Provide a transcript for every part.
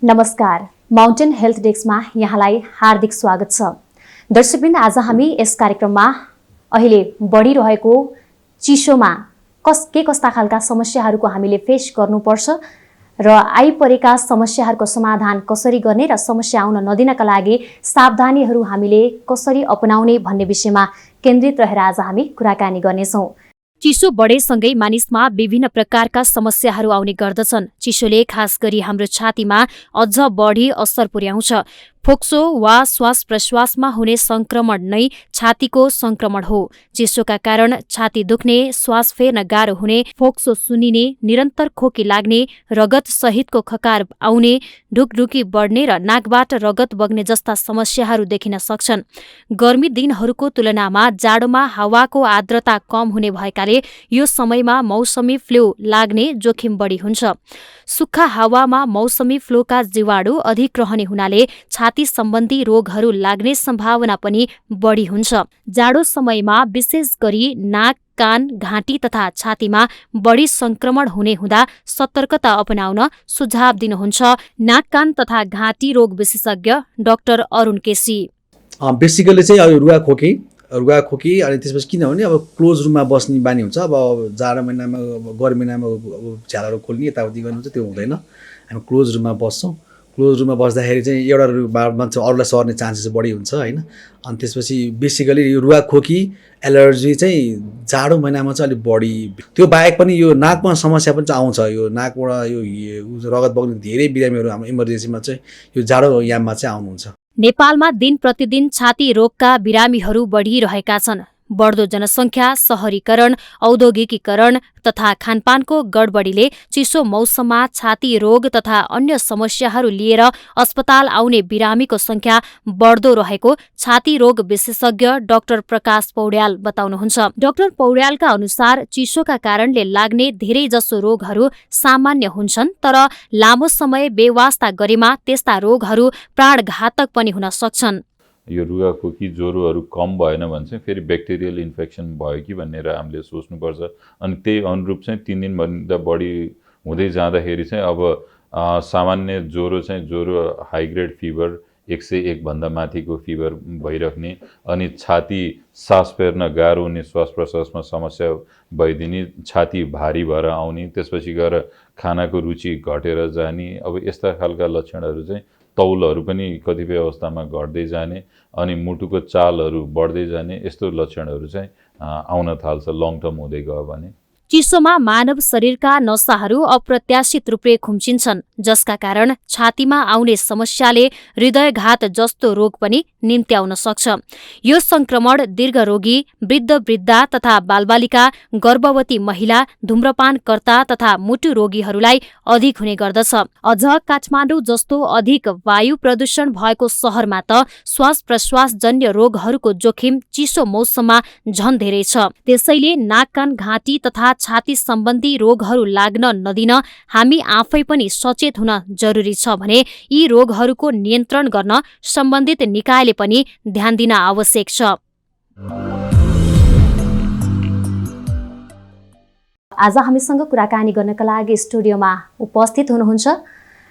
नमस्कार, mountain health डेस्कमा यहाँलाई हार्दिक स्वागत छ। दर्शकवृन्द, आज हामी यस कार्यक्रममा अहिले बढिरहेको चिसोमा के कस्ता खालका समस्याहरूको हामीले फेस गर्नुपर्छ र आइपरेका समस्याहरूको समाधान कसरी गर्ने र समस्या आउन नदिनका लागि सावधानीहरू हामीले कसरी अपनाउने भन्ने विषयमा केन्द्रित रहेर आज हामी कुराकानी गर्नेछौँ। चिसो बढेसँगै मानिसमा विभिन्न प्रकारका समस्याहरू आउने गर्दछन्। चिसोले खास गरी हाम्रो छातीमा अझ बढी असर पुर्याउँछ। फोक्सो वा श्वास प्रश्वासमा हुने संक्रमण नै छातीको संक्रमण हो। चिसोका कारण छाती दुख्ने, श्वास फेर्न गाह्रो हुने, फोक्सो सुन्निने, निरन्तर खोकी लाग्ने, रगत सहितको खकार आउने, ढुकढुकी बढ्ने र नाकबाट रगत बग्ने जस्ता समस्याहरू देखिन सक्छन्। गर्मी दिनहरूको तुलनामा जाडोमा हावाको आर्द्रता कम हुने भएकाले यो समयमा मौसमी फ्लू लाग्ने जोखिम बढी हुन्छ। सुक्खा हावामा मौसमी फ्लूका जीवाणु अधिक रहने हुनाले छाती सम्बन्धी रोगहरू लाग्ने सम्भावना पनि बढी हुन्छ। जाडो समयमा विशेष गरी नाक, कान, घाँटी तथा छातीमा बढी संक्रमण हुने हुँदा सतर्कता अपनाउन सुझाव दिनुहुन्छ नाक, कान तथा घाँटी रोग विशेषज्ञ डाक्टर अरुण केसी। बेसिकली चाहिँ अब रुगा खोकी अनि त्यसपछि किनभने अब क्लोज रुममा बस्ने बानी हुन्छ। अब जाडो महिनामा, गर्मी महिनामा झ्यालहरू खोल्ने यताउति गर्नुहुन्छ, त्यो हुँदैन। हामी क्लोज रुममा बस्छौँ। क्लोज रुममा बस्दाखेरि चाहिँ एउटा मान्छे अरूलाई सर्ने चान्सेस बढी हुन्छ होइन। अनि त्यसपछि बेसिकली यो रुगा खोकी एलर्जी चाहिँ जाडो महिनामा चाहिँ अलिक बढी। त्यो बाहेक पनि यो नाकमा समस्या पनि चाहिँ आउँछ। यो नाकबाट यो रगत बग्ने धेरै बिरामीहरू हाम्रो इमर्जेन्सीमा चाहिँ यो जाडो याममा चाहिँ आउनुहुन्छ। नेपालमा दिन प्रतिदिन छाती रोगका बिरामीहरू बढिरहेका छन्। बढ्दो जनसङ्ख्या, शहरीकरण, औद्योगिकीकरण तथा खानपानको गडबडीले चिसो मौसममा छाती रोग तथा अन्य समस्याहरू लिएर अस्पताल आउने बिरामीको संख्या बढ्दो रहेको छाती रोग विशेषज्ञ डाक्टर प्रकाश पौड्याल बताउनुहुन्छ। डाक्टर पौड्यालका अनुसार चिसोका कारणले लाग्ने धेरै जसो रोगहरू सामान्य हुन्छन्, तर लामो समय बेवास्ता गरेमा त्यस्ता रोगहरू प्राणघातक पनि हुन सक्छन्। यो रुगा खोकी ज्वरोहरू कम भएन भने चाहिँ फेरि ब्याक्टेरियल इन्फेक्सन भयो कि भनेर हामीले सोच्नुपर्छ। अनि त्यही अनुरूप चाहिँ 3 दिनभन्दा बढी हुँदै जाँदाखेरि चाहिँ अब सामान्य ज्वरो हाई ग्रेड फिभर 101 भन्दा माथिको फिभर भइराख्ने, अनि छाती सास फेर्न गाह्रो हुने, श्वास प्रश्वासमा समस्या भइदिने, छाती भारी भएर आउने, त्यसपछि गएर खानाको रुचि घटेर जाने, अब यस्ता खालका लक्षणहरू चाहिँ तौलहरू पनि कतिपय अवस्थामा घट्दै जाने, अनि मुटुको चालहरू बढ्दै जाने, यस्तो लक्षणहरू चाहिँ आउन थाल्छ लङ टर्म हुँदै गयो भने। चिसोमा मानव शरीरका नसाहरू अप्रत्याशित रूपले खुम्चिन्छन्, जसका कारण छातीमा आउने समस्याले हृदयघात जस्तो रोग पनि निम्त्याउन सक्छ। यो संक्रमण दीर्घरोगी, वृद्ध वृद्धा तथा बालबालिका, गर्भवती महिला, धूम्रपानकर्ता तथा मुटु रोगीहरूलाई अधिक हुने गर्दछ। अझ काठमाडौँ जस्तो अधिक वायु प्रदूषण भएको शहरमा त श्वास प्रश्वास जन्य रोगहरूको जोखिम चिसो मौसममा झन धेरै छ। त्यसैले नाक, कान, घाँटी तथा छाती सम्बन्धी रोगहरू लाग्न नदिन हामी आफै पनि सचेत हुन जरुरी छ भने यी रोगहरूको नियन्त्रण गर्न सम्बन्धित निकायले पनि ध्यान दिन आवश्यक छ। आज हामीसँग कुराकानी गर्नका लागि स्टुडियोमा उपस्थित हुनुहुन्छ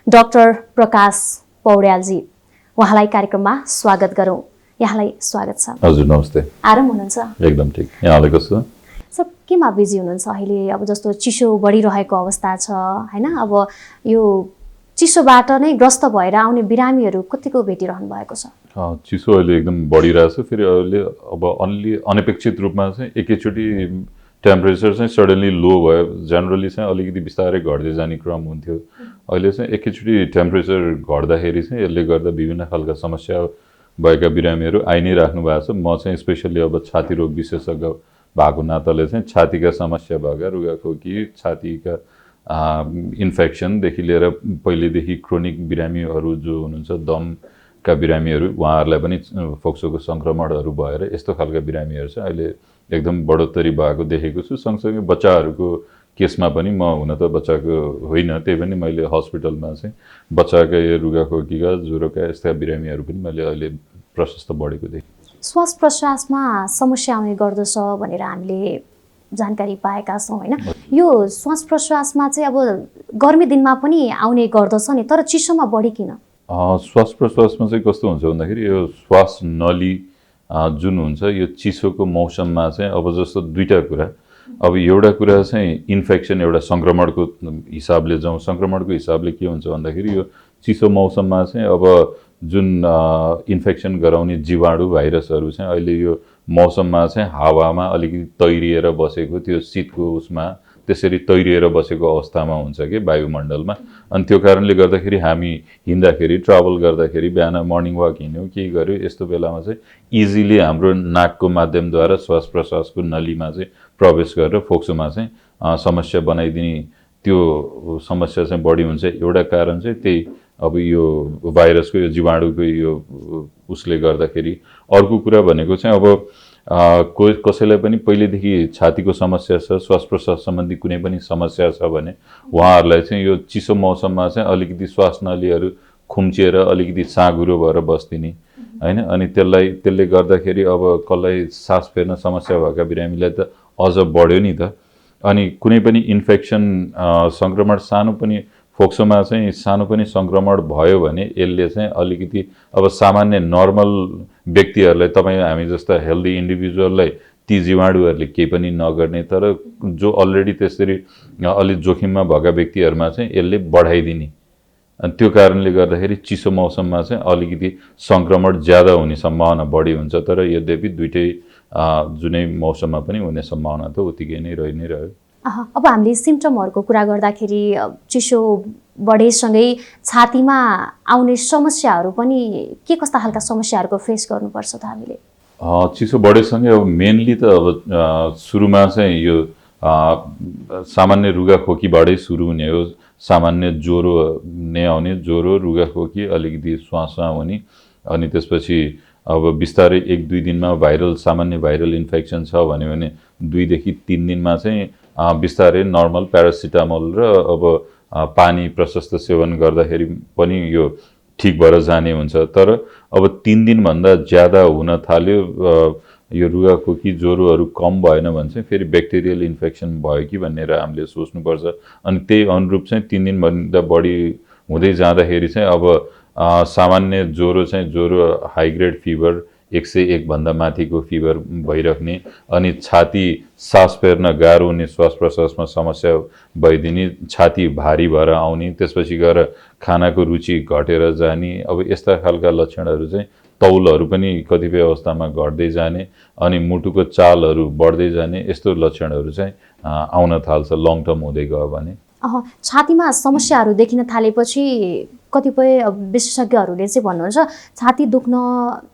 डाक्टर प्रकाश पौड्यालजी। उहाँलाई कार्यक्रममा स्वागत गरौँ। यहाँलाई स्वागत छ। हजुर, नमस्ते। आराम हुनुहुन्छ? एकदम ठिक। यहाँलाई कस्तो? सर, केमा बिजी हुनुहुन्छ अहिले? अब जस्तो चिसो बढिरहेको अवस्था छ होइन, अब यो चिसोबाट नै ग्रस्त भएर आउने बिरामीहरू कतिको भेटिरहनु भएको छ? चिसो अहिले एकदम बढिरहेछ। फेरि अहिले अब अनपेक्षित रूपमा चाहिँ एकैचोटि टेम्परेचर चाहिँ सडनली लो भयो। जेनरली चाहिँ अलिकति बिस्तारै घट्दै जाने क्रम हुन्थ्यो। अहिले चाहिँ एकैचोटि टेम्परेचर घट्दाखेरि चाहिँ यसले गर्दा विभिन्न खालका समस्या भएका बिरामीहरू आइ नै राख्नु भएको छ। म चाहिँ स्पेसल्ली अब छाती रोग विशेषज्ञ भएको नाताले चाहिँ छातीका समस्या भएका, रुगा खोकी, छातीका इन्फेक्सनदेखि लिएर पहिलेदेखि क्रोनिक बिरामीहरू जो हुनुहुन्छ, दमका बिरामीहरू, उहाँहरूलाई पनि फोक्सोको सङ्क्रमणहरू भएर यस्तो खालका बिरामीहरू चाहिँ अहिले एकदम बढोत्तरी भएको देखेको छु। सँगसँगै बच्चाहरूको केसमा पनि, म हुन त बच्चाको होइन, त्यही पनि मैले हस्पिटलमा चाहिँ बच्चाका यो रुगा खोकीका, ज्वरोका यस्ता बिरामीहरू पनि मैले अहिले प्रशस्त बढेको देखेँ। श्वास प्रश्वासमा समस्या आउने गर्दछ भनेर हामीले जानकारी पाएका छौँ होइन। यो श्वास प्रश्वासमा चाहिँ अब गर्मी दिनमा पनि आउने गर्दछ नि, तर चिसोमा बढी किन? श्वास प्रश्वासमा चाहिँ कस्तो हुन्छ भन्दाखेरि यो श्वास नली जुन हुन्छ यो चिसोको मौसममा चाहिँ अब जस्तो दुईटा कुरा, अब एउटा कुरा चाहिँ इन्फेक्सन, एउटा सङ्क्रमणको हिसाबले जाउँ। सङ्क्रमणको हिसाबले के हुन्छ भन्दाखेरि यो चिसो मौसममा चाहिँ अब जुन इन्फेक्सन गराउने जीवाणु भाइरसहरू चाहिँ अहिले यो मौसममा चाहिँ हावामा अलिकति तैरिएर बसेको, त्यो शीतको उसमा त्यसरी तैरिएर बसेको अवस्थामा हुन्छ कि वायुमण्डलमा। अनि त्यो कारणले गर्दाखेरि हामी हिँड्दाखेरि, ट्राभल गर्दाखेरि, बिहान मर्निङ वाक हिँड्यौँ, के गर्यो, यस्तो बेलामा चाहिँ इजिली हाम्रो नाकको माध्यमद्वारा श्वास प्रश्वासको नलीमा चाहिँ प्रवेश गरेर फोक्सोमा चाहिँ समस्या बनाइदिने, त्यो समस्या चाहिँ बढी हुन्छ। एउटा कारण चाहिँ त्यही अब यो भाइरसको, यो जीवाणुको यो उसले गर्दाखेरि। अर्को कुरा भनेको चाहिँ अब कसैलाई पनि पहिलेदेखि छातीको समस्या छ, श्वास प्रश्वास सम्बन्धी कुनै पनि समस्या छ भने उहाँहरूलाई चाहिँ यो चिसो मौसममा चाहिँ अलिकति श्वास नलीहरू खुम्चिएर अलिकति साँघुरो भएर बस्दिने होइन। अनि त्यसले गर्दाखेरि अब कसलाई सास फेर्न समस्या भएका बिरामीलाई त अझ बढ्यो नि त। अनि कुनै पनि इन्फेक्सन सङ्क्रमण सानो पनि फोक्सोमा चाहिँ सानो पनि सङ्क्रमण भयो भने यसले चाहिँ अलिकति अब सामान्य नर्मल व्यक्तिहरूलाई, तपाईँ हामी जस्ता हेल्दी इन्डिभिजुअललाई ती जीवाणुहरूले केही पनि नगर्ने, तर जो अलरेडी त्यसरी अलिक जोखिममा भएका व्यक्तिहरूमा चाहिँ यसले बढाइदिने। अनि त्यो कारणले गर्दाखेरि चिसो मौसममा चाहिँ अलिकति सङ्क्रमण ज्यादा हुने सम्भावना बढी हुन्छ। तर यद्यपि दुइटै जुनै मौसममा पनि हुने सम्भावना त उत्तिकै नै रहि नै रह्यो। अब हामीले सिम्टमहरूको कुरा गर्दाखेरि चिसो बढेसँगै छातीमा आउने समस्याहरू पनि के कस्ता खालका समस्याहरूको फेस गर्नुपर्छ त हामीले? चिसो बढेसँगै अब मेनली त अब सुरुमा चाहिँ यो सामान्य रुगाखोकीबाटै सुरु हुने हो। सामान्य ज्वरो नै आउने, ज्वरो, रुगाखोकी, अलिकति श्वास हुने, अनि त्यसपछि अब बिस्तारै 1-2 दिनमा सामान्य भाइरल इन्फेक्सन छ भने 2 देखि 3 दिनमा चाहिँ बिस्तारै नर्मल प्यारासिटामोल र अब पानी प्रशस्त सेवन गर्दाखेरि पनि यो ठिक भएर जाने हुन्छ। तर अब 3 दिनभन्दा ज्यादा हुन थाल्यो, यो रुगाखोकी ज्वरोहरू कम भएन भने चाहिँ फेरि ब्याक्टेरियल इन्फेक्सन भयो कि भनेर हामीले सोच्नुपर्छ। अनि त्यही अनुरूप चाहिँ 3 दिनभन्दा बढी हुँदै जाँदाखेरि चाहिँ अब सामान्य ज्वरो हाई ग्रेड फिभर 101 भन्दा माथिको फिभर भइराख्ने, अनि छाती सास फेर्न गाह्रो हुने, श्वास प्रश्वासमा समस्या भइदिने, छाती भारी भएर आउने, त्यसपछि गएर खानाको रुचि घटेर जाने, अब यस्ता खालका लक्षणहरू चाहिँ तौलहरू पनि कतिपय अवस्थामा घट्दै जाने, अनि मुटुको चालहरू बढ्दै जाने, यस्तो लक्षणहरू चाहिँ आउन थाल्छ लङ टर्म हुँदै गयो भने। छातीमा समस्याहरू देखिन थालेपछि कतिपय विशेषज्ञहरूले चाहिँ भन्नुहुन्छ छाती दुख्न,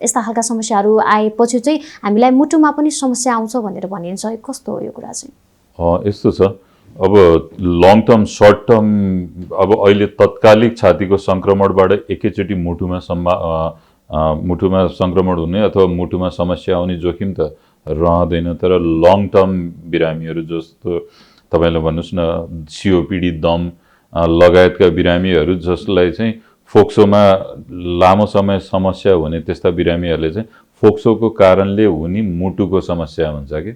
यस्ता खालका समस्याहरू आएपछि चाहिँ हामीलाई मुटुमा पनि समस्या आउँछ भनेर भनिन्छ। कस्तो हो यो कुरा चाहिँ? यस्तो छ, अब लङ टर्म, सर्ट टर्म, अब अहिले तत्कालिक छातीको सङ्क्रमणबाट एकैचोटि मुटुमा सङ्क्रमण हुने अथवा मुटुमा समस्या आउने जोखिम त रहँदैन। तर लङ टर्म बिरामीहरू जस्तो तपाईँले भन्नुहोस् न, सिओपिडी, दम लगायतका बिरामीहरू जसलाई चाहिँ फोक्सोमा लामो समय समस्या हुने, त्यस्ता बिरामीहरूले चाहिँ फोक्सोको कारणले हुने मुटुको समस्या हुन्छ कि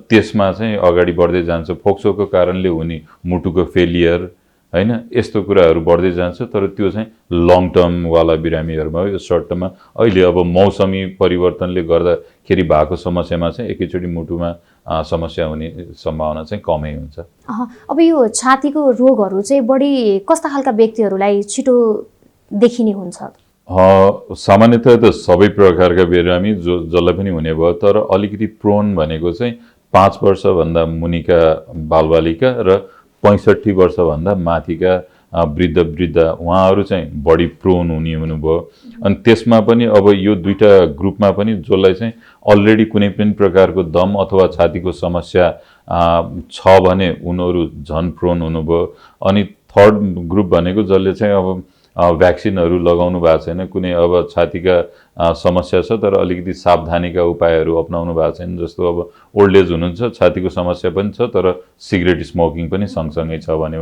त्यसमा चाहिँ अगाडि बढ्दै जान्छ। फोक्सोको कारणले हुने मुटुको फेलियर होइन, यस्तो कुराहरू बढ्दै जान्छ। तर त्यो चाहिँ लङ टर्मवाला बिरामीहरूमा हो। यो सर्ट टर्ममा अहिले अब मौसमी परिवर्तनले गर्दाखेरि भएको समस्यामा चाहिँ एकैचोटि मुटुमा समस्या हुने सम्भावना चाहिँ कमै हुन्छ। अब यो छातीको रोगहरू चाहिँ बढी कस्ता खालका व्यक्तिहरूलाई छिटो देखिने हुन्छ? सामान्यतया त सबै प्रकारका बिरामी जसलाई पनि हुने भयो, तर अलिकति प्रोन भनेको चाहिँ 5 वर्षभन्दा मुनिका बालबालिका र 65 वर्षभन्दा माथिका वृद्ध उहाँहरू चाहिँ बढी प्रोन हुने हुनुभयो। अनि त्यसमा पनि अब यो दुईटा ग्रुपमा पनि जसलाई चाहिँ अलरेडी कुनै पनि प्रकारको दम अथवा छातीको समस्या छ भने उनीहरू झन् प्रोन हुनुभयो। अनि थर्ड ग्रुप भनेको जसले चाहिँ अब भ्याक्सिनहरू लगाउनु भएको छैन, कुनै अब छातीका समस्या छ तर अलिकति सावधानीका उपायहरू अपनाउनु भएको छैन, जस्तो अब ओल्ड एज हुनुहुन्छ, छातीको समस्या पनि छ तर सिगरेट स्मोकिङ पनि सँगसँगै छ भने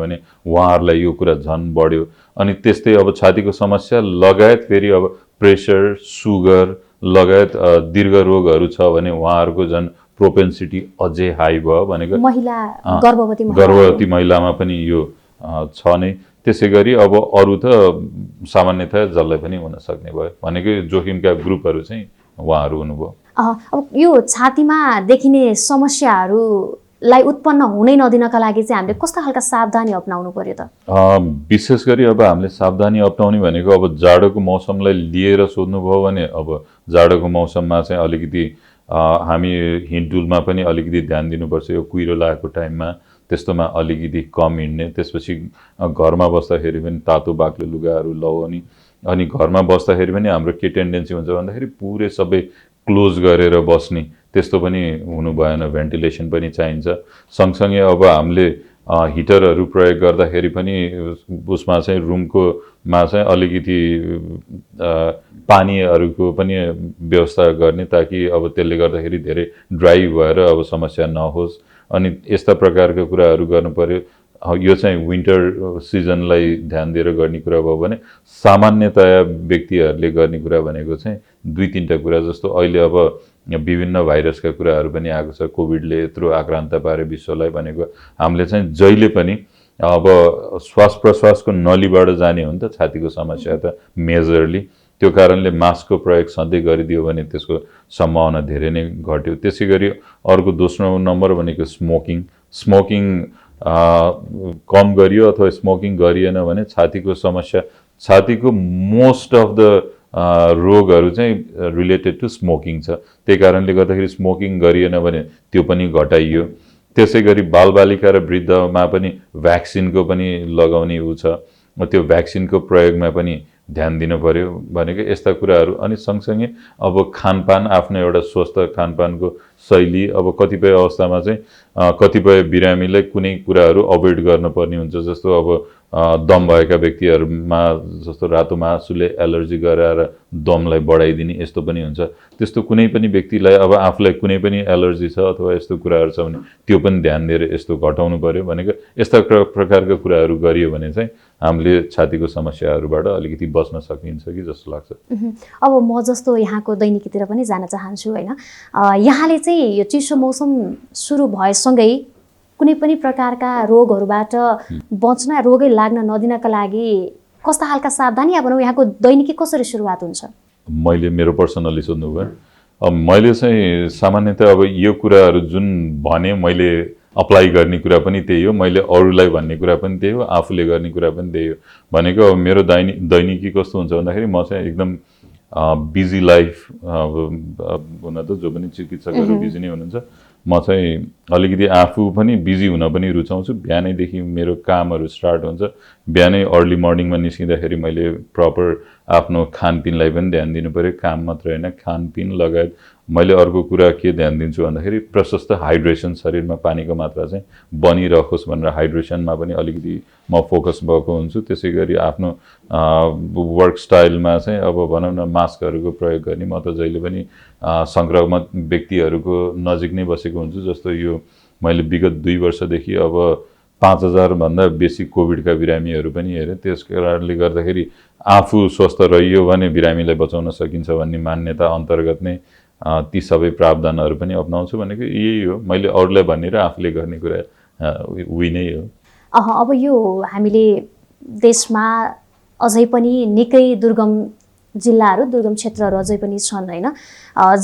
उहाँहरूलाई यो कुरा झन् बढ्यो। अनि त्यस्तै अब छातीको समस्या लगायत फेरि अब प्रेसर, सुगर लगायत दीर्घ रोगहरू छ भने उहाँहरूको झन् प्रोपेन्सिटी अझै हाई भयो। भनेको गर्भवती महिलामा पनि यो छ नै। त्यसै गरी अब अरू त सामान्यतया जसलाई पनि हुन सक्ने भयो भनेको जोखिमका ग्रुपहरू चाहिँ उहाँहरू हुनुभयो। अब यो छातीमा देखिने समस्याहरूलाई उत्पन्न हुनै नदिनका लागि चाहिँ हामीले कस्ता खालका सावधानी अपनाउनु पर्यो त? विशेष गरी अब हामीले सावधानी अपनाउने भनेको अब जाडोको मौसमलाई लिएर सोध्नुभयो भने अब जाडोको मौसममा चाहिँ अलिकति हामी हिँडडुलमा पनि अलिकति ध्यान दिनुपर्छ। यो कुहिरो लागेको टाइममा त्यस्तोमा अलिकति कम हिँड्ने, त्यसपछि घरमा बस्दाखेरि पनि तातो बाक्लो लुगाहरू लगाउने। अनि घरमा बस्दाखेरि पनि हाम्रो के टेन्डेन्सी हुन्छ भन्दाखेरि पुरै सबै क्लोज गरेर बस्ने, त्यस्तो पनि हुनु भएन। भेन्टिलेसन पनि चाहिन्छ। सँगसँगै अब हामीले हिटरहरू प्रयोग गर्दाखेरि पनि उसमा चाहिँ रुमकोमा चाहिँ अलिकति पानीहरूको पनि व्यवस्था गर्ने, ताकि अब त्यसले गर्दाखेरि धेरै ड्राई भएर अब समस्या नहोस्। अनि यस्ता प्रकारका कुराहरू गर्नु पर्यो। यो चाहिँ विन्टर सिजनलाई ध्यान दिएर गर्ने कुरा भयो भने सामान्यतया व्यक्तिहरूले गर्ने कुरा भनेको चाहिँ 2-3टा कुरा, जस्तो अहिले अब विभिन्न भाइरसका कुराहरू पनि आएको छ। कोभिडले यत्रो आक्रान्त पारे विश्वलाई भनेको हामीले चाहिँ जहिले पनि अब श्वास प्रश्वासको नलीबाट जाने हो नि त छातीको समस्या त मेजरली। त्यो कारणले मास्कको प्रयोग सधैँ गरिदियो भने त्यसको सम्भावना धेरै नै घट्यो। त्यसै गरी अर्को दोस्रो नम्बर भनेको स्मोकिङ कम गरियो अथवा स्मोकिङ गरिएन भने छातीको समस्या, छातीको मोस्ट अफ द रोगहरू चाहिँ रिलेटेड टु स्मोकिङ छ। त्यही कारणले गर्दाखेरि स्मोकिङ गरिएन भने त्यो पनि घटाइयो। त्यसै गरी बालबालिका र वृद्धमा पनि भ्याक्सिनको पनि लगाउने ऊ छ, त्यो भ्याक्सिनको प्रयोगमा पनि ध्यान दिनु पर्यो भनेको यस्ता कुराहरू। अनि सँगसँगै अब खानपान, आफ्नो एउटा स्वस्थ खानपानको शैली। अब कतिपय अवस्थामा चाहिँ कतिपय बिरामीलाई कुनै कुराहरू अभोइड गर्नुपर्ने हुन्छ। जस्तो अब दम भएका व्यक्तिहरूमा जस्तो रातो मासुले एलर्जी गराएर दमलाई बढाइदिने यस्तो पनि हुन्छ। त्यस्तो कुनै पनि व्यक्तिलाई अब आफूलाई कुनै पनि एलर्जी छ अथवा यस्तो कुराहरू छ भने त्यो पनि ध्यान दिएर यस्तो घटाउनु पर्यो भनेको यस्ता प्रकारका कुराहरू गरियो भने चाहिँ हामीले छातीको समस्याहरूबाट अलिकति बच्न सकिन्छ कि जस्तो लाग्छ। अब म जस्तो यहाँको दैनिकीतिर पनि जान चाहन्छु होइन। यहाँले चाहिँ यो चिसो मौसम सुरु भएसँगै कुनै पनि प्रकारका रोगहरूबाट बच्न, रोगै लाग्न नदिनका लागि कस्ता खालका सावधानी अपनाउँ? यहाँको दैनिकी कसरी सुरुवात हुन्छ? मैले मेरो पर्सनली सोध्नुभयो। अब मैले चाहिँ सामान्यतः अब यो कुराहरू जुन भने मैले अप्लाई गर्ने कुरा पनि त्यही हो, मैले अरूलाई भन्ने कुरा पनि त्यही हो, आफूले गर्ने कुरा पनि त्यही हो। भनेको अब मेरो दैनिकी कस्तो हुन्छ भन्दाखेरि म चाहिँ एकदम बिजी लाइफ हुन त जो पनि चिकित्सकहरू बिजी नै हुनुहुन्छ। म चाहिँ अलिकति आफू पनि बिजी हुन पनि रुचाउँछु। बिहानैदेखि मेरो कामहरू स्टार्ट हुन्छ। बिहानै अर्ली मर्निङमा निस्किँदाखेरि मैले प्रपर आफ्नो खानपिनलाई पनि ध्यान दिनु पऱ्यो। काम मात्र होइन, खानपिन लगायत मैले अर्को कुरा के ध्यान दिन्छु भन्दाखेरि प्रशस्त हाइड्रेसन, शरीरमा पानीको मात्रा चाहिँ बनिरहोस् भनेर हाइड्रेसनमा पनि अलिकति म फोकस भएको हुन्छु। त्यसै गरी आफ्नो वर्क स्टाइलमा चाहिँ अब भनौँ न मास्कहरूको प्रयोग गर्ने। म त जहिले पनि सङ्क्रमित व्यक्तिहरूको नजिक नै बसेको हुन्छु। जस्तो यो मैले विगत 2 वर्षदेखि अब 5000 भन्दा बेसी कोभिडका बिरामीहरू पनि हेरेँ। त्यस कारणले गर्दाखेरि आफू स्वस्थ रहियो भने बिरामीलाई बचाउन सकिन्छ भन्ने मान्यता अन्तर्गत नै ती सबै प्रावधानहरू पनि अपनाउँछु। भनेको यही हो, मैले अरूलाई भन्ने र आफूले गर्ने कुरा उही नै हो। अब यो हामीले देशमा अझै पनि निकै दुर्गम जिल्लाहरू, दुर्गम क्षेत्रहरू अझै पनि छन् होइन,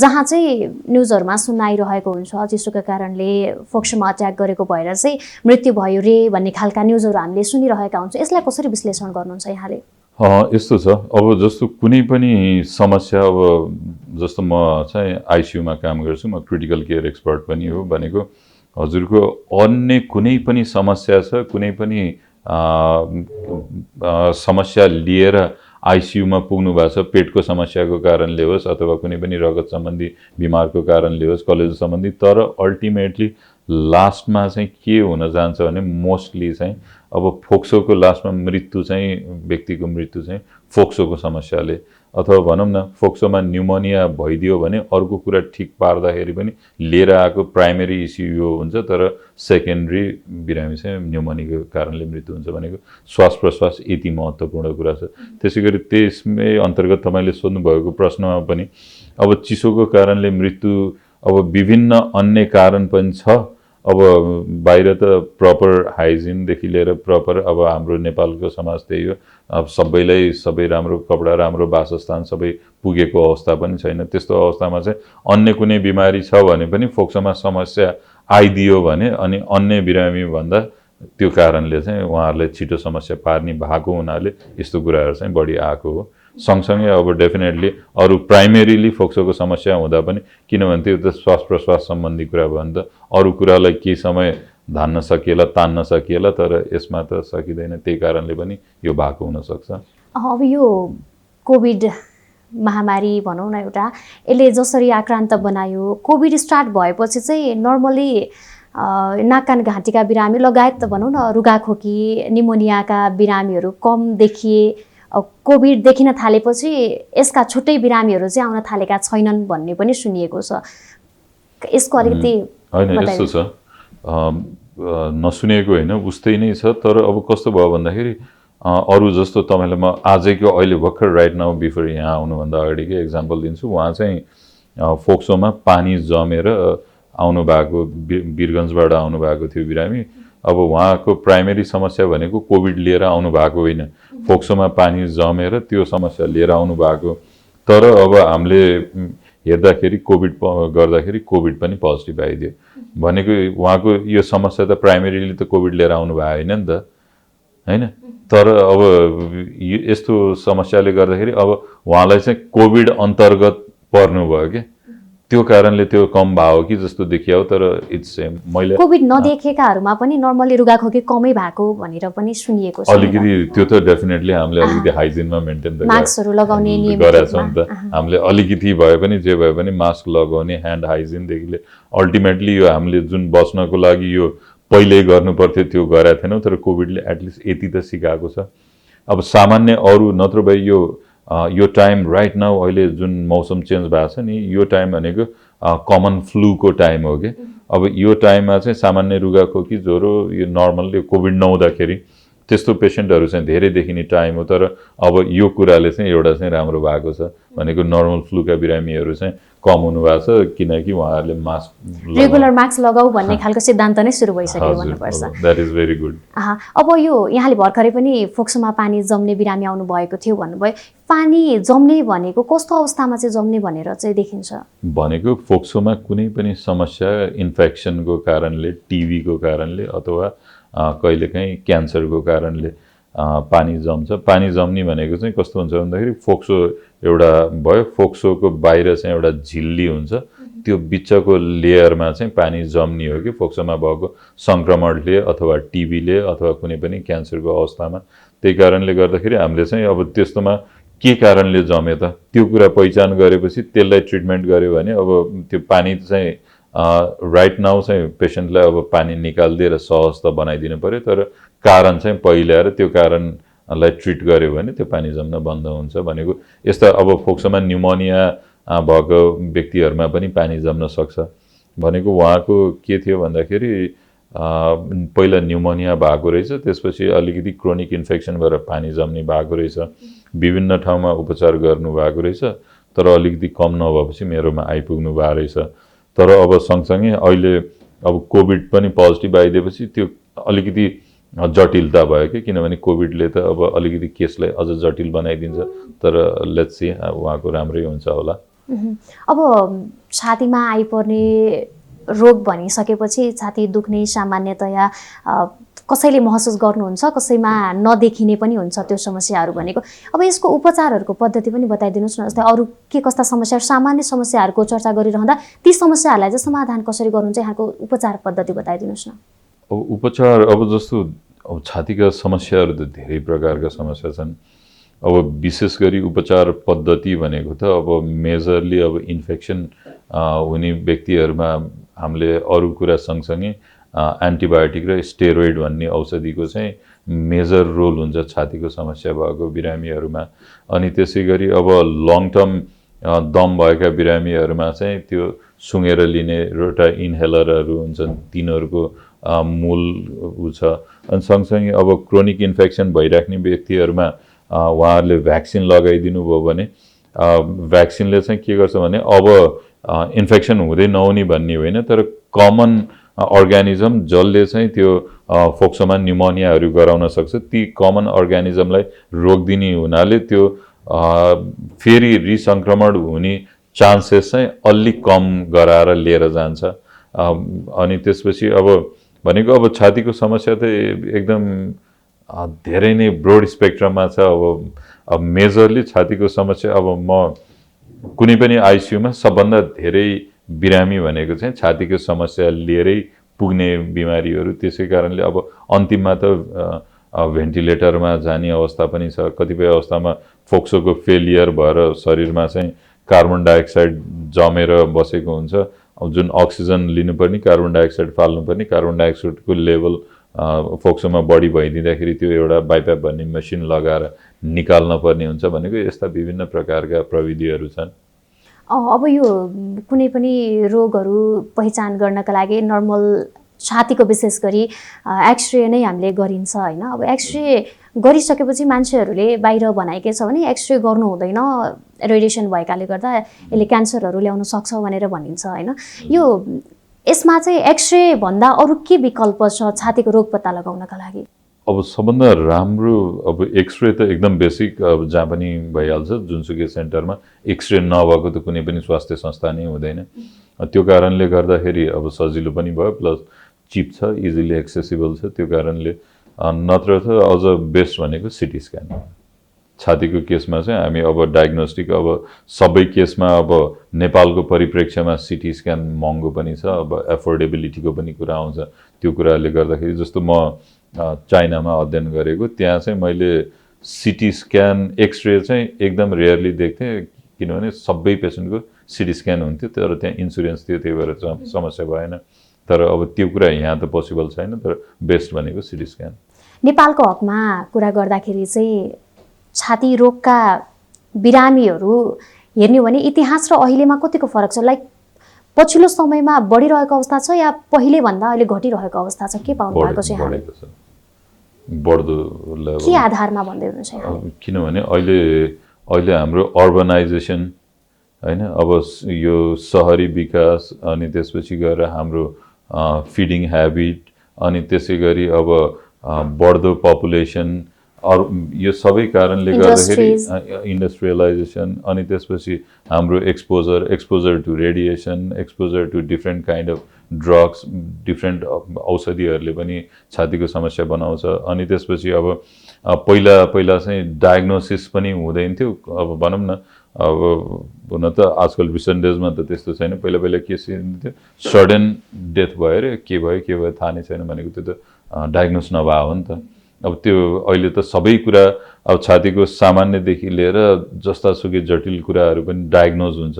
जहाँ चाहिँ न्युजहरूमा सुन्न आइरहेको हुन्छ चिसोका कारणले फोक्सोमा अट्याक गरेको भएर चाहिँ मृत्यु भयो रे भन्ने खालका न्युजहरू हामीले सुनिरहेका हुन्छौँ। यसलाई कसरी विश्लेषण गर्नुहुन्छ यहाँले? यस्तो छ, अब जस्तो कुनै पनि समस्या, अब जस्तो म चाहिँ आइसियुमा काम गर्छु, म क्रिटिकल केयर एक्सपर्ट पनि हो। भनेको हजुरको अन्य कुनै पनि समस्या छ, कुनै पनि समस्या लिएर आइसियुमा पुग्नु भएको छ, पेटको समस्याको कारणले होस् अथवा कुनै पनि रगत सम्बन्धी बिमारको कारणले होस्, कलेजो सम्बन्धी, तर अल्टिमेटली लास्टमा चाहिँ के हुन जान्छ भने मोस्टली चाहिँ अब फोक्सोको लास्टमा मृत्यु चाहिँ व्यक्तिको मृत्यु चाहिँ फोक्सोको समस्याले, अथवा भनौँ न फोक्सोमा न्युमोनिया भइदियो भने अर्को कुरा ठिक पार्दाखेरि पनि लिएर आएको प्राइमेरी इस्यु यो हुन्छ, तर सेकेन्डरी बिरामी चाहिँ न्युमोनियाको कारणले मृत्यु हुन्छ। भनेको श्वास प्रश्वास यति महत्त्वपूर्ण कुरा छ। त्यसै गरी त्यसमै अन्तर्गत तपाईँले सोध्नुभएको प्रश्नमा पनि अब चिसोको कारणले मृत्यु अब विभिन्न अन्य कारण पनि छ। अब बाहिर त प्रपर हाइजिनदेखि लिएर प्रपर अब हाम्रो नेपालको समाज त्यही हो, अब सबैलाई सबै राम्रो कपडा, राम्रो वासस्थान सबै पुगेको अवस्था पनि छैन। त्यस्तो अवस्थामा चाहिँ अन्य कुनै बिमारी छ भने पनि फोक्सोमा समस्या आइदियो भने अनि अन्य बिरामी भन्दा त्यो कारणले चाहिँ उहाँहरूलाई छिटो समस्या पार्ने भएको हुनाले यस्तो कुराहरू चाहिँ बढी आएको हो। सँगसँगै अब डेफिनेटली अरू प्राइमेरीली फोक्सोको समस्या हुँदा पनि, किनभने त्यो त श्वास प्रश्वास सम्बन्धी कुरा भयो नि त, अरू कुरालाई केही समय धान्न सकिएला तान्न सकिएला, तर यसमा त सकिँदैन। त्यही कारणले पनि यो भएको हुनसक्छ। अब यो कोभिड महामारी भनौँ न एउटा, यसले जसरी आक्रान्त बनायो, कोभिड स्टार्ट भएपछि चाहिँ नर्मली नाक कान घाँटीका बिरामी लगायत त भनौँ न रुगाखोकी निमोनियाका बिरामीहरू कम देखिए। कोभिड देखिन थालेपछि यसका छुट्टै बिरामीहरू चाहिँ आउन थालेका छैनन् भन्ने पनि सुनिएको छ। यसको अलिकति होइन, यस्तो छ, नसुनेको होइन, उस्तै नै छ। तर अब कस्तो भयो भन्दाखेरि अरू जस्तो तपाईँलाई म आजैको अहिले भर्खर राइट नाउ बिफोर यहाँ आउनुभन्दा अगाडिकै एक्जाम्पल दिन्छु। उहाँ चाहिँ फोक्सोमा पानी जमेर आउनुभएको, वीरगन्जबाट आउनुभएको थियो बिरामी। अब उहाँको प्राइमेरी समस्या भनेको कोभिड लिएर आउनुभएको होइन, फोक्सोमा पानी जमेर त्यो समस्या लिएर आउनुभएको। तर अब हामीले हेर्दाखेरि कोभिड गर्दाखेरि कोभिड पनि पोजिटिभ आइदियो भनेको उहाँको यो समस्या त प्राइमेरीली त कोभिड लिएर आउनु भयो होइन नि त, होइन। तर अब यस्तो समस्याले गर्दाखेरि अब उहाँलाई चाहिँ कोभिड अन्तर्गत पर्नुभयो क्या, त्यो कारणले त्यो कम भयो कि जस्तो देखियो। तर इट्स सेम। मैले कोभिड नदेखेकाहरूमा पनि नर्मली रुगाखोकी कमै भएको भनेर पनि सुनिएको छ। अलिकति त्यो त डेफिनेटली हामीले अलिकति हाइजिनमा मेन्टेन त मास्कहरू लगाउने नियम गरेका छौँ नि त। हामीले अलिकति भए पनि जे भए पनि मास्क लगाउने, ह्यान्ड हाइजिनदेखि लिएर अल्टिमेटली यो हामीले जुन बच्नको लागि यो पहिल्यै गर्नु पर्थ्यो त्यो गरेका थिएनौँ। तर कोभिडले एटलिस्ट यति त सिकाएको छ। अब सामान्य अरू नत्र भए यो टाइम राइट नाउ अहिले जुन मौसम चेन्ज भएको छ नि, यो टाइम भनेको कमन फ्लूको टाइम हो कि। अब यो टाइममा चाहिँ सामान्य रुगाखोकी ज्वरो यो नर्मल यो कोभिड नहुँदाखेरि त्यस्तो पेसेन्टहरू चाहिँ धेरै देखिने टाइम हो। तर अब यो कुराले चाहिँ एउटा चाहिँ राम्रो भएको छ भनेको नर्मल फ्लूका बिरामीहरू चाहिँ कम हुनुभएको छ, किनकि उहाँहरूले मास्क रेगुलर मास्क लगाऊ भन्ने खालको सिद्धान्त नै सुरु भइसक्यो भन्नुपर्छ। That is very good. अब यो यहाँले भर्खरै पनि फोक्सोमा पानी जम्ने बिरामी आउनु भएको थियो भन्नुभयो। पानी जम्ने भनेको कस्तो अवस्थामा चाहिँ जम्ने भनेर चाहिँ देखिन्छ? भनेको फोक्सोमा कुनै पनि समस्या इन्फेक्सनको कारणले, टिबीको कारणले अथवा कहिलेकाहीँ क्यान्सरको कारणले पानी जम्छ। पानी जम्ने भनेको चाहिँ कस्तो हुन्छ भन्दाखेरि फोक्सो एउटा भयो, फोक्सोको बाहिर चाहिँ एउटा झिल्ली हुन्छ, त्यो बिचको लेयरमा चाहिँ पानी जम्ने हो कि फोक्सोमा भएको सङ्क्रमणले अथवा टिबीले अथवा कुनै पनि क्यान्सरको अवस्थामा। त्यही कारणले गर्दाखेरि हामीले चाहिँ अब त्यस्तोमा के कारणले जम्यो त त्यो कुरा पहिचान गरेपछि त्यसलाई ट्रिटमेन्ट गर्यो भने अब त्यो पानी चाहिँ राइट नाउ चाहिँ पेसेन्टलाई अब पानी निकालिदिएर सहज त बनाइदिनु पऱ्यो। तर कारण चाहिँ पहिल्याएर त्यो कारणलाई ट्रिट गर्यो भने त्यो पानी जम्न बन्द हुन्छ भनेको। यस्ता अब फोक्सोमा न्युमोनिया भएको व्यक्तिहरूमा पनि पानी जम्न सक्छ भनेको। उहाँको के थियो भन्दाखेरि पहिला न्युमोनिया भएको रहेछ, त्यसपछि अलिकति क्रोनिक इन्फेक्सन भएर पानी जम्ने भएको रहेछ, विभिन्न ठाउँमा उपचार गर्नुभएको रहेछ, तर अलिकति कम नभएपछि मेरोमा आइपुग्नु भएको रहेछ। तर अब सँगसँगै अहिले अब कोभिड पनि पोजिटिभ आइदिएपछि त्यो अलिकति जटिलता भयो कि, किनभने कोभिडले त अब अलिकति केसलाई अझ जटिल बनाइदिन्छ। तर लेट्स सी उहाँको राम्रै हुन्छ होला। अब छातीमा आइपर्ने रोग भनिसकेपछि छाती दुख्ने सामान्यतया कसैले महसुस गर्नुहुन्छ, कसैमा नदेखिने पनि हुन्छ त्यो समस्याहरू भनेको। अब यसको उपचारहरूको पद्धति पनि बताइदिनुहोस् न। जस्तै अरू के कस्ता समस्याहरू, सामान्य समस्याहरूको चर्चा गरिरहँदा ती समस्याहरूलाई चाहिँ समाधान कसरी गर्नुहुन्छ, यहाँको उपचार पद्धति बताइदिनुहोस् न। अब उपचार अब जस्तो अब छातीका समस्याहरू त धेरै प्रकारका समस्या छन्। अब विशेष गरी उपचार पद्धति भनेको त अब मेजरली अब इन्फेक्सन हुने व्यक्तिहरूमा हामीले अरू कुरा सँगसँगै एन्टिबायोटिक र स्टेरोइड भन्ने औषधिको चाहिँ मेजर रोल हुन्छ छातीको समस्या भएको बिरामीहरूमा। अनि त्यसै गरी अब लङ टर्म दम भएका बिरामीहरूमा चाहिँ त्यो सुँगेर लिने एउटा इन्हेलरहरू हुन्छन्, तिनीहरूको मूल छ। अनि सँगसँगै अब क्रोनिक इन्फेक्सन भइराख्ने व्यक्तिहरूमा उहाँहरूले भ्याक्सिन लगाइदिनु भयो भने भ्याक्सिनले चाहिँ के गर्छ भने अब इन्फेक्सन हुँदै नहुने भन्ने होइन, तर कमन अर्गानिजम जसले चाहिँ त्यो फोक्सोमा न्युमोनियाहरू गराउन सक्छ, ती कमन अर्गानिजमलाई रोकिदिने हुनाले त्यो फेरि रिसङ्क्रमण हुने चान्सेस चाहिँ अलि कम गराएर लिएर जान्छ। अनि त्यसपछि अब भनेको अब छातीको समस्या त एकदम धेरै नै ब्रोड स्पेक्ट्रममा छ। अब मेजरली छातीको समस्या, अब म कुनै पनि आइसियुमा सबभन्दा धेरै बिरामी भनेको चाहिँ छातीको समस्या लिएरै पुग्ने बिमारीहरू। त्यसै कारणले अब अन्तिममा त भेन्टिलेटरमा जाने अवस्था पनि छ। कतिपय अवस्थामा फोक्सोको फेलियर भएर शरीरमा चाहिँ कार्बन डाइअक्साइड जमेर बसेको हुन्छ। अब जुन अक्सिजन लिनुपर्ने, कार्बन डाइअक्साइड फाल्नुपर्ने, कार्बन डाइअक्साइडको लेभल फोक्सोमा बढी भइदिँदाखेरि त्यो एउटा बाइप्याप भन्ने मेसिन लगाएर निकाल्न पर्ने हुन्छ। भनेको यस्ता विभिन्न प्रकारका प्रविधिहरू छन्। अब यो कुनै पनि रोगहरू पहिचान गर्नका लागि नर्मल छातीको विशेष गरी एक्सरे नै हामीले गरिन्छ होइन। अब एक्सरे गरिसकेपछि मान्छेहरूले बाहिर भनाएकै छ भने एक्सरे गर्नु हुँदैन, रेडिएसन भएकाले गर्दा यसले क्यान्सरहरू ल्याउन सक्छ भनेर भनिन्छ होइन। यो यसमा चाहिँ एक्सरे भन्दा अरू के विकल्प छ छातीको रोग पत्ता लगाउनका लागि? अब सबभन्दा राम्रो अब एक्सरे त एकदम बेसिक, अब जहाँ पनि भइहाल्छ। जुनसुकै सेन्टरमा एक्सरे नभएको त कुनै पनि स्वास्थ्य संस्था नै हुँदैन। त्यो कारणले गर्दाखेरि अब सजिलो पनि भयो, प्लस चिप छ, इजिली एक्सेसिबल छ। त्यो कारणले नत्र त अझ बेस्ट भनेको सिटी स्क्यान। छातीको केसमा चाहिँ हामी अब डायग्नोस्टिक, अब सबै केसमा अब नेपालको परिप्रेक्ष्यमा सिटी स्क्यान महँगो पनि छ, अब एफोर्डेबिलिटीको पनि कुरा आउँछ। त्यो कुराले गर्दाखेरि जस्तो म चाइनामा अध्ययन गरेको, त्यहाँ चाहिँ मैले सिटी स्क्यान एक्सरे चाहिँ एकदम रेयरली देख्थेँ, किनभने सबै पेसेन्टको सिटी स्क्यान हुन्थ्यो। तर त्यहाँ इन्सुरेन्स थियो, त्यही भएर समस्या भएन। तर अब त्यो कुरा यहाँ त पोसिबल छैन, तर बेस्ट भनेको सिटी स्क्यान। नेपालको हकमा कुरा गर्दाखेरि चाहिँ छाती रोगका बिरामीहरू हेर्ने हो भने इतिहास र अहिलेमा कतिको फरक छ? लाइक पछिल्लो समयमा बढिरहेको अवस्था छ या पहिले भन्दा अहिले घटिरहेको अवस्था छ? के पाउनु भएको छ बढेको छ, बढ्दो लेभल। के आधारमा भन्दै हुनुहुन्छ? किनभने अहिले हाम्रो अर्बनाइजेसन होइन, अब यो सहरी विकास, अनि त्यसपछि गएर हाम्रो फिडिङ ह्याबिट, अनि त्यसै गरी अब बढ्दो पपुलेसन, यो सबै कारणले गर्दाखेरि इन्डस्ट्रियलाइजेसन, अनि त्यसपछि हाम्रो exposure to radiation, exposure to different kind of drugs, different औषधिहरूले पनि छातीको समस्या बनाउँछ। अनि त्यसपछि अब पहिला चाहिँ डायग्नोसिस पनि हुँदैन थियो। अब भनौँ न, अब हुन त आजकल रिसेन्ट डेजमा त त्यस्तो छैन। पहिला के थियो, सडन डेथ भयो अरे, के भयो थाहा नै छैन भनेको, त्यो त डायग्नोस नभए हो नि त। अब त्यो अहिले त सबै कुरा, अब छातीको सामान्यदेखि लिएर जस्तासुकै जटिल कुराहरू पनि डायग्नोज हुन्छ।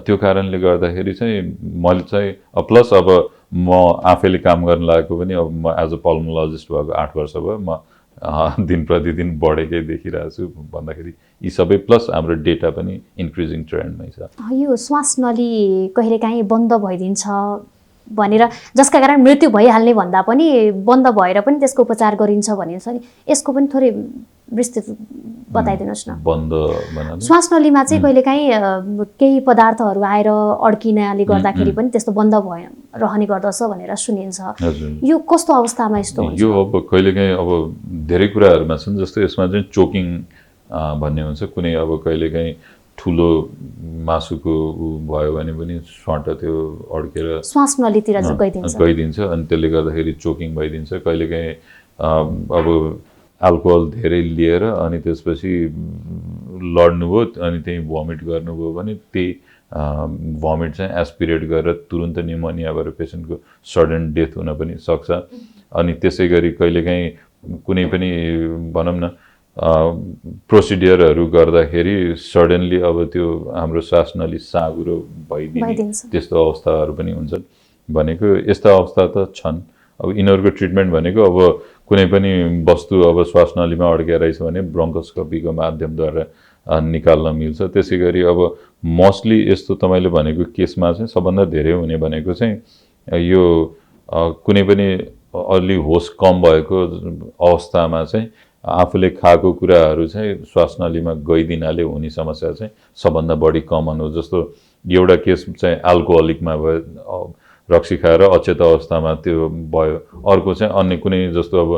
त्यो कारणले गर्दाखेरि चाहिँ मैले चाहिँ प्लस अब म आफैले काम गर्न लागेको पनि, अब म एज अ पल्मोलोजिस्ट भएको 8 वर्ष भयो, म दिन प्रतिदिन बढेकै देखिरहेको छु भन्दाखेरि यी सबै प्लस हाम्रो डेटा पनि इन्क्रिजिङ ट्रेन्डमै छ। यो श्वास नली कहिलेकाहीँ बन्द भइदिन्छ भनेर, जसका कारण मृत्यु भइहाल्ने भन्दा पनि बन्द भएर पनि त्यसको उपचार गरिन्छ भनिन्छ नि, यसको पनि थोरै विस्तृत बताइदिनुहोस् न। बन्द भन्नाले श्वास नलीमा चाहिँ कहिलेकाहीँ केही पदार्थहरू आएर अड्किनाले गर्दाखेरि पनि त्यस्तो बन्द रहने गर्दछ भनेर सुनिन्छ। यो कस्तो अवस्थामा यस्तो हुन्छ? यो अब कहिलेकाहीँ अब धेरै कुराहरूमा छन्, जस्तो यसमा चाहिँ चोकिङ भन्ने हुन्छ। कुनै अब कहिलेकाहीँ ठुलो मासुको भयो भने पनि स्वाट त्यो अड्केर श्वास नलीतिर गइदिन्छ, अनि त्यसले गर्दाखेरि चोकिङ भइदिन्छ। कहिलेकाहीँ अब अल्कोहल धेरै लिएर अनि त्यसपछि लड्नुभयो, अनि त्यही भमिट गर्नुभयो भने त्यही भमिट चाहिँ एस्पिरेट गरेर तुरुन्त न्युमोनिया भएर पेसेन्टको सडन डेथ हुन पनि सक्छ। अनि त्यसै गरी कहिलेकाहीँ कुनै पनि भनौँ न प्रोसिडियरहरू गर्दाखेरि सडनली अब त्यो हाम्रो श्वास नली साँघुरो भइदिने त्यस्तो अवस्थाहरू पनि हुन्छन्। भनेको यस्ता अवस्था त छन्। अब यिनीहरूको ट्रिटमेन्ट भनेको अब कुनै पनि वस्तु अब श्वास नलीमा अड्केर रहेछ भने ब्रोङ्कोस्कोपीको माध्यमद्वारा निकाल्न मिल्छ। त्यसै गरी अब मोस्टली यस्तो तपाईँले भनेको केसमा चाहिँ सबभन्दा धेरै हुने भनेको चाहिँ यो कुनै पनि अलि होस कम भएको अवस्थामा चाहिँ आफूले खाएको कुराहरू चाहिँ श्वास नलीमा गइदिनाले हुने समस्या चाहिँ सबभन्दा बढी कमन हो। जस्तो एउटा केस चाहिँ अल्कोहलिकमा भयो, रक्सी खाएर अचेत अवस्थामा त्यो भयो। अर्को चाहिँ अन्य कुनै जस्तो अब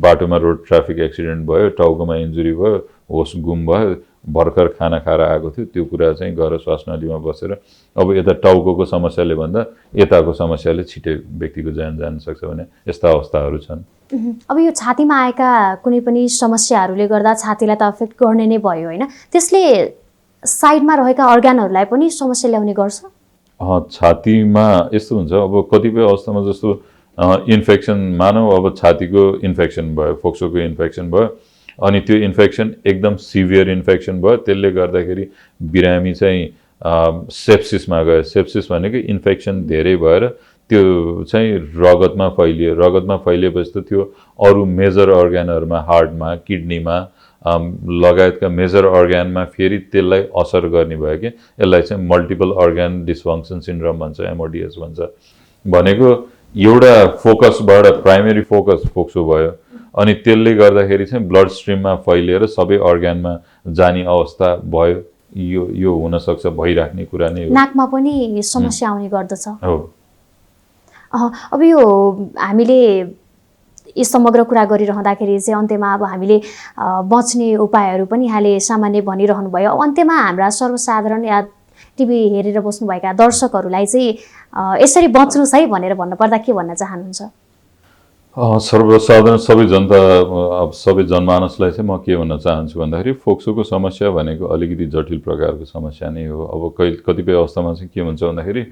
बाटोमा रोड ट्राफिक एक्सिडेन्ट भयो, टाउकोमा इन्जुरी भयो, होस गुम भयो, भर्खर खाना खाएर आएको थियो, त्यो कुरा चाहिँ गएर श्वासनलीमा बसेर अब यता टाउको समस्याले भन्दा यताको समस्याले छिटै व्यक्तिको ज्यान जान सक्छ भने यस्ता अवस्थाहरू छन्। अब यो छातीमा आएका कुनै पनि समस्याहरूले गर्दा छातीलाई त अफेक्ट गर्ने नै भयो होइन, त्यसले साइडमा रहेका अर्गानहरूलाई पनि समस्या ल्याउने गर्छ? छातीमा यस्तो हुन्छ, अब कतिपय अवस्थामा जस्तो इन्फेक्सन, मानौ अब छातीको इन्फेक्सन भयो, फोक्सोको इन्फेक्सन भयो, अनि त्यो इन्फेक्सन एकदम सिभियर इन्फेक्सन भयो, त्यसले गर्दाखेरि बिरामी चाहिँ सेप्सिसमा गयो। सेप्सिस भनेको इन्फेक्सन धेरै भएर त्यो चाहिँ रगतमा फैलियो। रगतमा फैलिएपछि त त्यो अरू मेजर अर्ग्यानहरूमा, हार्टमा, किडनीमा लगायतका मेजर अर्ग्यानमा फेरि त्यसलाई असर गर्ने भयो कि यसलाई चाहिँ मल्टिपल अर्ग्यान डिसफङ्क्सन सिन्ड्रोम भन्छ, एमओडिएस भन्छ। भनेको एउटा फोकसबाट प्राइमेरी फोकस फोक्सो भयो अनि त्यसले गर्दाखेरि चाहिँ ब्लड स्ट्रिममा फैलिएर सबै अर्ग्यानमा जाने अवस्था भयो। यो हुनसक्छ, भइराख्ने कुरा नै हो। नाकमा पनि समस्या आउने गर्दछ। हो। अब यो हामीले यी समग्र कुरा गरिरहँदाखेरि चाहिँ अन्त्यमा अब हामीले बच्ने उपायहरू पनि यहाँले सामान्य भनिरहनु भयो। अन्त्यमा हाम्रा सर्वसाधारण या टिभी हेरेर बस्नुभएका दर्शकहरूलाई चाहिँ यसरी बच्नुहोस् है भनेर भन्नुपर्दा के भन्न चाहनुहुन्छ? सर्वसाधारण सबै जनता, अब सबै जनमानसलाई चाहिँ म के भन्न चाहन्छु भन्दाखेरि फोक्सोको समस्या भनेको अलिकति जटिल प्रकारको समस्या नै हो। अब कतिपय अवस्थामा चाहिँ के हुन्छ भन्दाखेरि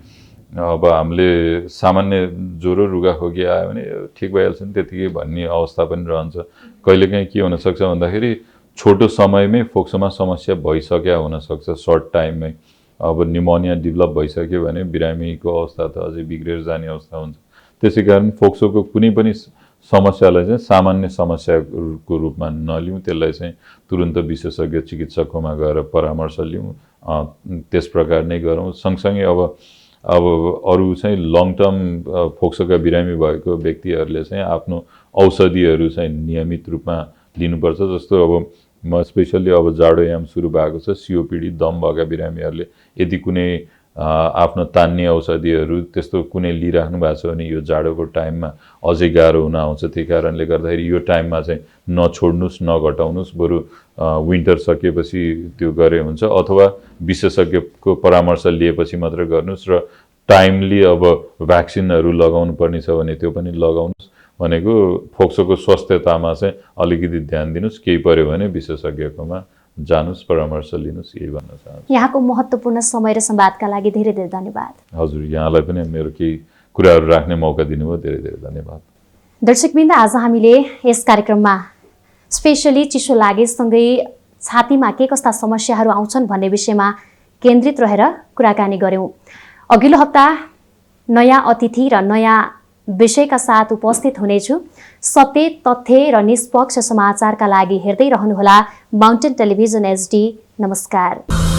अब हामीले सामान्य ज्वरो रुगाखोकी आयो भने ठिक भइहाल्छ नि त्यतिकै भन्ने अवस्था पनि रहन्छ। कहिलेकाहीँ के हुनसक्छ भन्दाखेरि छोटो समयमै फोक्सोमा समस्या भइसक्या हुनसक्छ, सर्ट टाइममै। अब निमोनिया डेभलप भइसक्यो भने बिरामीको अवस्था त अझै बिग्रेर जाने अवस्था हुन्छ। त्यसै कारण फोक्सोको कुनै पनि समस्यालाई चाहिँ सामान्य समस्याको रूपमा नलिउँ, त्यसलाई चाहिँ तुरुन्त विशेषज्ञ चिकित्सककोमा गएर परामर्श लिउँ, त्यस प्रकार नै गरौँ। सँगसँगै अब अरू चाहिँ लङ टर्म फोक्सोका बिरामी भएको व्यक्तिहरूले चाहिँ आफ्नो औषधिहरू चाहिँ नियमित रूपमा लिनुपर्छ। जस्तो अब म स्पेसल्ली अब जाडोयाम सुरु भएको छ, सिओपिडी, दम भएका बिरामीहरूले यदि कुनै आफ्नो तान्ने औषधिहरू त्यस्तो कुनै लिइराख्नु भएको छ भने यो जाडोको टाइममा अझै गाह्रो हुन आउँछ। त्यही कारणले गर्दाखेरि यो टाइममा चाहिँ नछोड्नुहोस्, नघटाउनुहोस्, बरु विन्टर सकिएपछि त्यो गरे हुन्छ, अथवा विशेषज्ञको परामर्श लिएपछि मात्र गर्नुहोस्। र टाइमली अब भ्याक्सिनहरू लगाउनु पर्ने छ भने त्यो पनि लगाउनुहोस्। भनेको फोक्सोको स्वास्थ्यतामा चाहिँ अलिकति ध्यान दिनुहोस्, केही पर्यो भने विशेषज्ञकोमा जानुस्, परामर्श लिनुस्, यही भन्न चाहन्छु। यहाँको महत्त्वपूर्ण समय र संवादका लागि धेरै धेरै धन्यवाद। हजुर, यहाँलाई पनि मेरो केही कुराहरू राख्ने मौका दिनुभयो, धेरै धेरै धन्यवाद। दर्शकवृन्द, आज हामीले यस कार्यक्रममा स्पेसली चिसो लागेसँगै छातीमा के कस्ता समस्याहरू आउँछन् भन्ने विषयमा केन्द्रित रहेर कुराकानी गऱ्यौँ। अघिल्लो हप्ता नयाँ अतिथि र नयाँ विषयका साथ उपस्थित हुनेछु। सत्य, तथ्य र निष्पक्ष समाचारका लागि हेर्दै रहनुहोला माउन्टेन टेलिभिजन HD। नमस्कार।